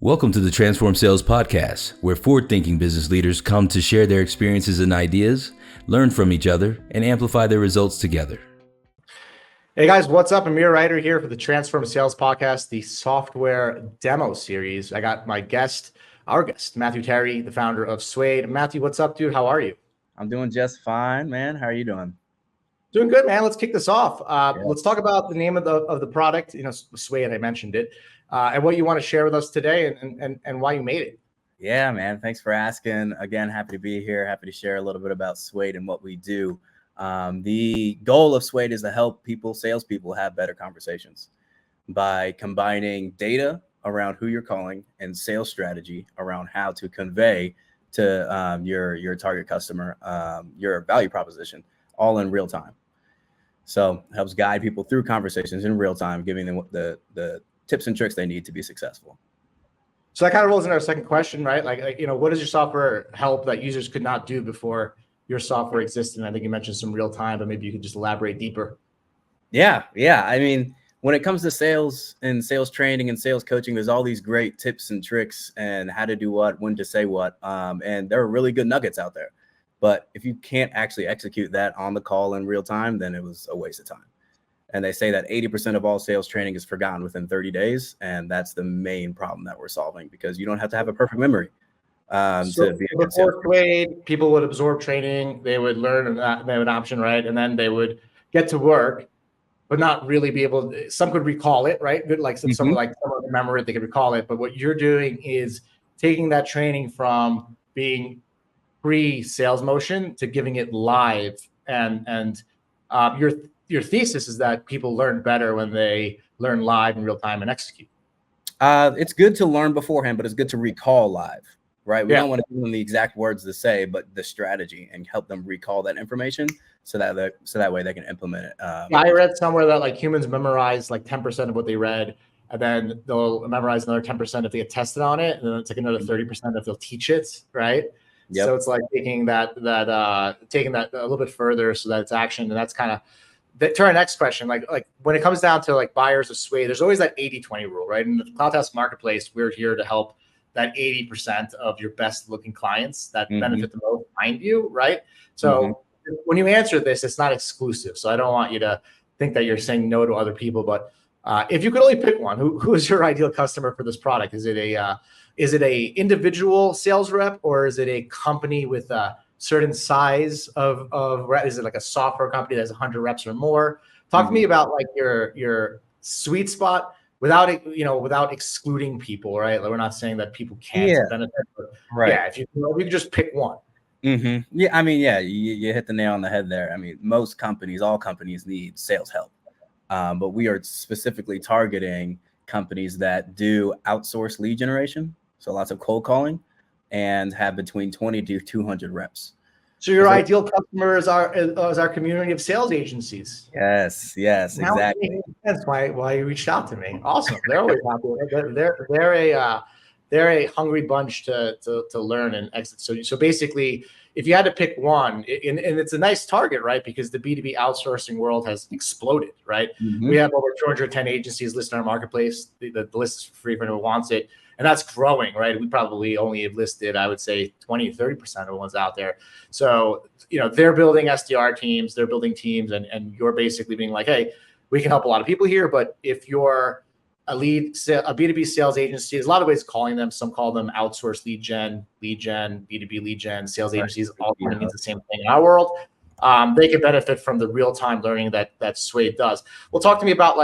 Welcome to the Transform Sales Podcast, where forward-thinking business leaders come to share their experiences and ideas, learn from each other, and amplify their results together. Hey guys, what's up? Amir Ryder here for the Transform Sales Podcast, the software demo series. I got our guest, Matthew Terry, the founder of Suade. Matthew, what's up, dude? How are you? I'm doing just fine, man. How are you doing? Doing good, man. Let's kick this off. Let's talk about the name of the product. Suade, I mentioned it, and what you want to share with us today, and why you made it. Yeah, man. Thanks for asking. Again, happy to be here. Happy to share a little bit about Suade and what we do. The goal of Suade is to help salespeople have better conversations by combining data around who you're calling and sales strategy around how to convey to your target customer your value proposition all in real time. So it helps guide people through conversations in real time, giving them the tips and tricks they need to be successful. So that kind of rolls into our second question, right? What does your software help that users could not do before your software existed? And I think you mentioned some real time, but maybe you could just elaborate deeper. Yeah. I mean, when it comes to sales and sales training and sales coaching, there's all these great tips and tricks and how to do what, when to say what. And there are really good nuggets out there. But if you can't actually execute that on the call in real time, then it was a waste of time. And they say that 80% of all sales training is forgotten within 30 days. And that's the main problem that we're solving, because you don't have to have a perfect memory. So before Suade, people would absorb training, they would learn, they would option, right? And then they would get to work, but not really be able to, some could recall it, right? Like someone would remember it, they could recall it. But what you're doing is taking that training from being pre-sales motion to giving it live. And your thesis is that people learn better when they learn live in real time and execute. It's good to learn beforehand, but it's good to recall live, right? We don't want to give them the exact words to say, but the strategy, and help them recall that information so that way they can implement it. I read somewhere that humans memorize 10% of what they read, and then they'll memorize another 10% if they get tested on it, and then it's another 30% if they'll teach it, right? Yep. So it's taking that a little bit further so that it's action. And that's kind of to our next question. Like when it comes down to buyers of Suade, there's always that 80-20 rule, right? In the CloudTask marketplace, we're here to help that 80% of your best looking clients that benefit the most find you, right? So when you answer this, it's not exclusive. So I don't want you to think that you're saying no to other people, but if you could only pick one, who is your ideal customer for this product? Is it a individual sales rep, or is it a company with a certain size of rep? Is it like a software company that has 100 reps or more? Talk to me about your sweet spot without excluding people, right? We're not saying that people can't benefit, but if you could just pick one. Yeah, I mean, you hit the nail on the head there. I mean, all companies need sales help, but we are specifically targeting companies that do outsource lead generation. So lots of cold calling, and have between 20 to 200 reps. So your ideal customer is our community of sales agencies. Yes, exactly. That's why you reached out to me. Awesome. They're always happy. They're a hungry bunch to learn and exit. So basically, if you had to pick one, and it's a nice target, right? Because the B2B outsourcing world has exploded, right? We have over 210 agencies listed on our marketplace. The list is free for anyone who wants it. And that's growing, right? We probably only have listed, I would say, 20, 30% of the ones out there. So, they're building SDR teams, they're building teams, and you're basically being like, hey, we can help a lot of people here, but if you're a B2B sales agency, there's a lot of ways of calling them. Some call them outsourced lead gen, B2B lead gen, sales agencies, all kind of means the same thing in our world. They can benefit from the real-time learning that Suade does. Well, talk to me about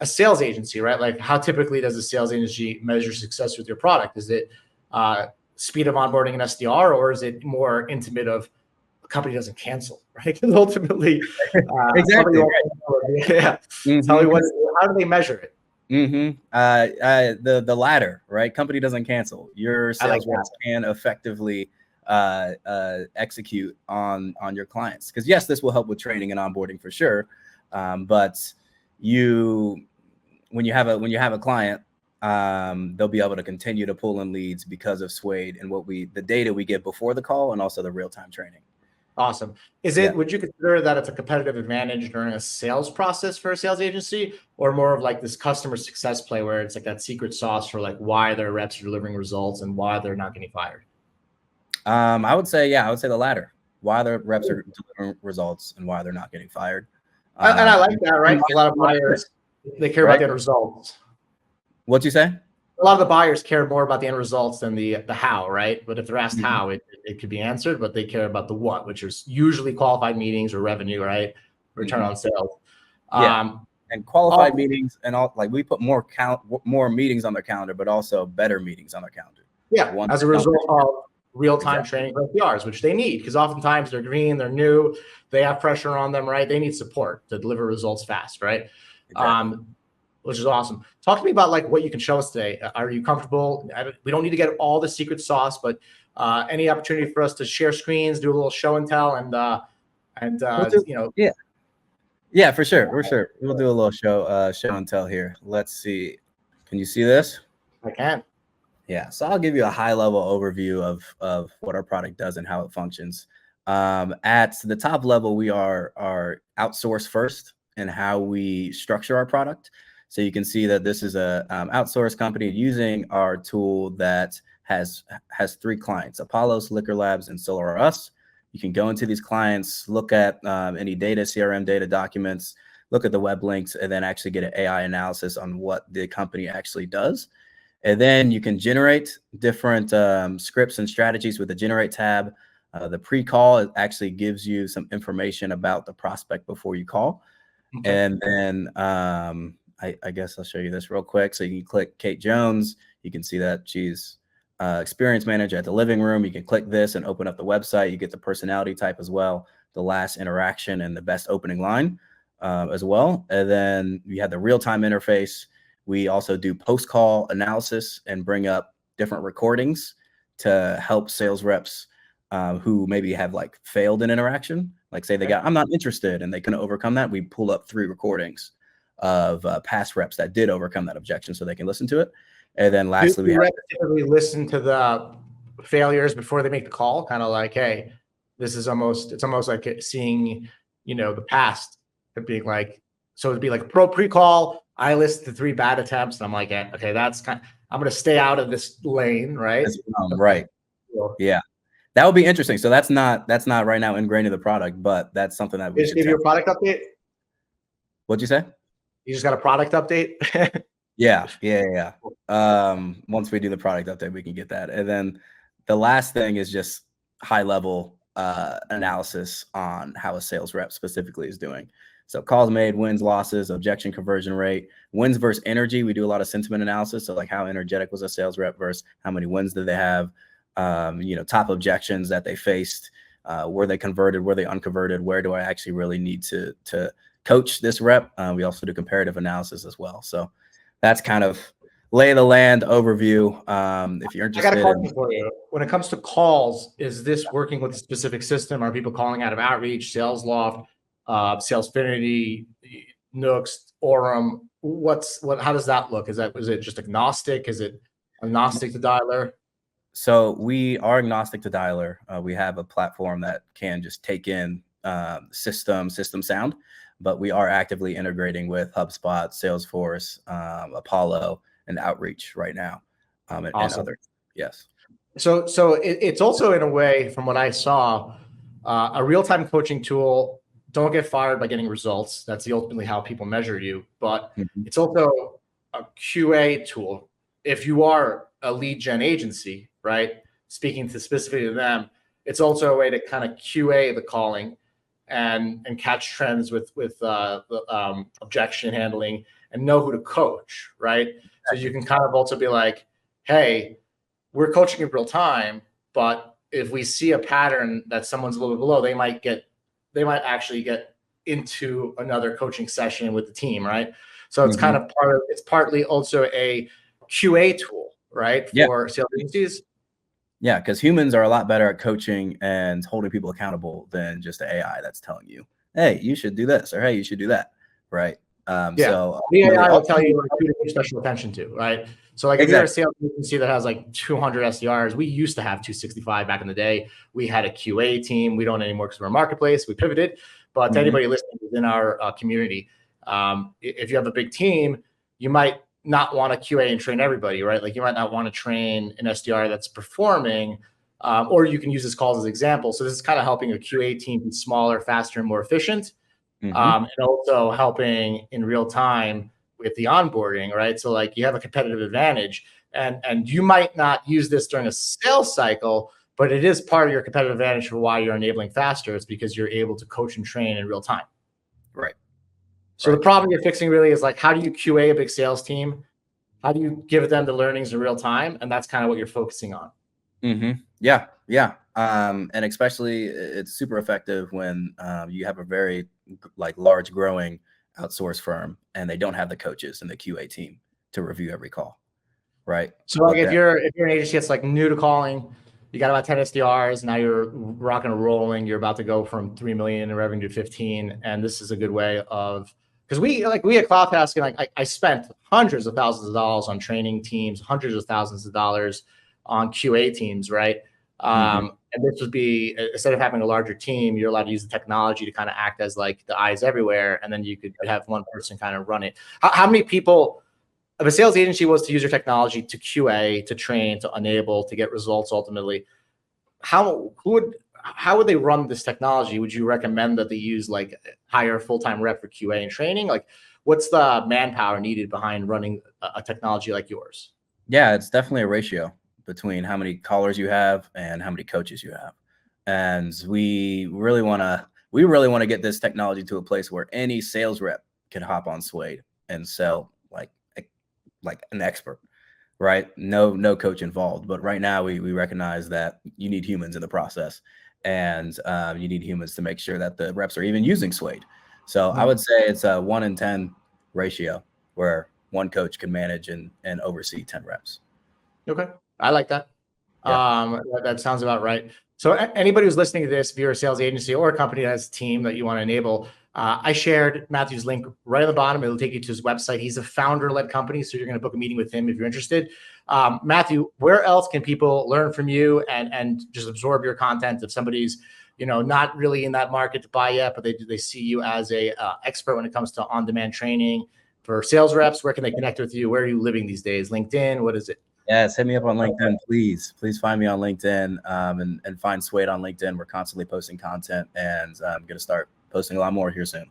a sales agency, right? How typically does a sales agency measure success with your product? Is it speed of onboarding an SDR, or is it more intimate of a company doesn't cancel, right? Because ultimately, exactly. Tell me how do they measure it? The latter, right? Company doesn't cancel. Your sales reps can effectively execute on your clients. Because yes, this will help with training and onboarding for sure. But when you have a client, they'll be able to continue to pull in leads because of Suade and the data we get before the call, and also the real-time training. Awesome. Would you consider that it's a competitive advantage during a sales process for a sales agency, or more of like this customer success play where it's like that secret sauce for like why their reps are delivering results and why they're not getting fired? I would say the latter. Why the reps are delivering results and why they're not getting fired. And I like that, right? A lot of buyers, they care about the end results. What'd you say? A lot of the buyers care more about the end results than the how, right? But if they're asked how, it could be answered, but they care about the what, which is usually qualified meetings or revenue, right? Return on sales. And qualified meetings and all, like we put more meetings on their calendar, but also better meetings on their calendar. Yeah, as a result of real-time training for SDRs, which they need, because oftentimes they're green, they're new, they have pressure on them, right? They need support to deliver results fast, right? Exactly. Which is awesome. Talk to me about like what you can show us today. Are you comfortable? We don't need to get all the secret sauce, but any opportunity for us to share screens, do a little show and tell, and yeah, for sure, we'll do a little show and tell here. Let's see. Can you see this? I can. Yeah, so I'll give you a high-level overview of what our product does and how it functions. At the top level, we are outsourced first in how we structure our product. So you can see that this is a outsourced company using our tool that has 3 clients: Apollos, Liquor Labs, and Solar Us. You can go into these clients, look at any data, CRM data documents, look at the web links, and then actually get an AI analysis on what the company actually does. And then you can generate different scripts and strategies with the Generate tab. The pre-call actually gives you some information about the prospect before you call. Okay. And then I guess I'll show you this real quick. So you can click Kate Jones. You can see that she's experience manager at the living room. You can click this and open up the website. You get the personality type as well, the last interaction, and the best opening line as well. And then you have the real-time interface. We also do post-call analysis and bring up different recordings to help sales reps who maybe have like failed an interaction. Like say they got, I'm not interested, and they couldn't overcome that. We pull up 3 recordings of past reps that did overcome that objection so they can listen to it. And then lastly, we typically listen to the failures before they make the call, kind of like, hey, this is it's almost like seeing, the past and being like, so it'd be like pre-call. I list the 3 bad attempts, and I'm like, okay, I'm going to stay out of this lane, right? Right. Yeah. That would be interesting. So that's not right now ingrained in the product, but that's something that we just give you a product update. What'd you say? You just got a product update? Yeah. Once we do the product update, we can get that. And then the last thing is just high level analysis on how a sales rep specifically is doing. So calls made, wins, losses, objection conversion rate, wins versus energy. We do a lot of sentiment analysis. So like how energetic was a sales rep versus how many wins did they have? Top objections that they faced. Were they converted? Were they unconverted? Where do I actually really need to coach this rep? We also do comparative analysis as well. So that's kind of lay of the land overview. If you're interested, I got a question for you. When it comes to calls, is this working with a specific system? Are people calling out of Outreach, SalesLoft, Salesfinity, Nooks, Orem? How does that look? Is it just agnostic? Is it agnostic to dialer? So we are agnostic to dialer. We have a platform that can just take in system sound, but we are actively integrating with HubSpot, Salesforce, Apollo, and Outreach right now, and others. Yes. So it's also, in a way, from what I saw, a real-time coaching tool. Don't get fired by getting results. That's ultimately how people measure you. But it's also a QA tool. If you are a lead gen agency, right, speaking specifically to them, it's also a way to kind of QA the calling and catch trends with objection handling and know who to coach, right? So you can kind of also be like, hey, we're coaching in real time, but if we see a pattern that someone's a little bit below, they might actually get into another coaching session with the team, right? So it's kind of it's partly also a QA tool, right, for sales agencies. Yeah, because humans are a lot better at coaching and holding people accountable than just the AI that's telling you, hey, you should do this, or hey, you should do that, right? So the AI will tell ultimately- you like, who to pay special attention to, right? So like if you're a sales agency that has like 200 SDRs, we used to have 265 back in the day. We had a QA team. We don't anymore because we're a marketplace. We pivoted. But to anybody listening within our community, if you have a big team, you might not want to QA and train everybody, right? Like you might not want to train an SDR that's performing, or you can use this call as an example. So this is kind of helping a QA team be smaller, faster, and more efficient. And also helping in real time with the onboarding, right? So like you have a competitive advantage, and you might not use this during a sales cycle, but it is part of your competitive advantage for why you're enabling faster. It's because you're able to coach and train in real time. Right. So the problem you're fixing really is like, how do you QA a big sales team? How do you give them the learnings in real time? And that's kind of what you're focusing on. Yeah. And especially it's super effective when you have a very like large growing outsourced firm and they don't have the coaches and the QA team to review every call, right? So like if you're an agency that's like new to calling, you got about 10 SDRs, now you're rocking and rolling, you're about to go from 3 million in revenue to 15, and this is a good way of, because we at CloudTask, and like I spent hundreds of thousands of dollars on training teams, hundreds of thousands of dollars on QA teams, right? And this would be, instead of having a larger team, you're allowed to use the technology to kind of act as like the eyes everywhere. And then you could have one person kind of run it. How many people, if a sales agency was to use your technology to QA, to train, to enable, to get results ultimately, how would they run this technology? Would you recommend that they use like hire a full-time rep for QA and training? Like what's the manpower needed behind running a technology like yours? Yeah, it's definitely a ratio between how many callers you have and how many coaches you have. And we really want to get this technology to a place where any sales rep can hop on Suade and sell like an expert, right? No coach involved. But right now we recognize that you need humans in the process, and you need humans to make sure that the reps are even using Suade. So I would say it's a 1 in 10 ratio where one coach can manage and oversee 10 reps. Okay. I like that. Yeah. That sounds about right. So anybody who's listening to this, if you're a sales agency or a company that has a team that you want to enable, I shared Matthew's link right on the bottom. It'll take you to his website. He's a founder-led company, so you're going to book a meeting with him if you're interested. Matthew, where else can people learn from you and just absorb your content if somebody's not really in that market to buy yet, but they see you as a expert when it comes to on-demand training for sales reps? Where can they connect with you? Where are you living these days? LinkedIn? What is it? Yes, hit me up on LinkedIn, please. Please find me on LinkedIn and find Suade on LinkedIn. We're constantly posting content, and I'm going to start posting a lot more here soon.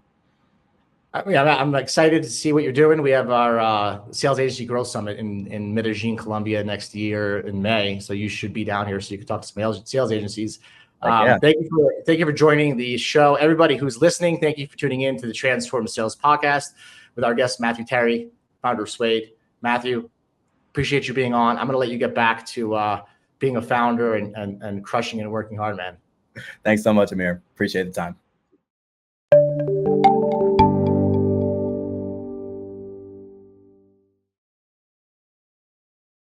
I'm excited to see what you're doing. We have our Sales Agency Growth Summit in Medellin, Colombia next year in May. So you should be down here so you can talk to some sales agencies. Thank you for joining the show. Everybody who's listening, thank you for tuning in to the Transform Sales podcast with our guest, Matthew Terry, founder of Suade. Matthew, appreciate you being on. I'm going to let you get back to being a founder and crushing and working hard, man. Thanks so much, Amir. Appreciate the time.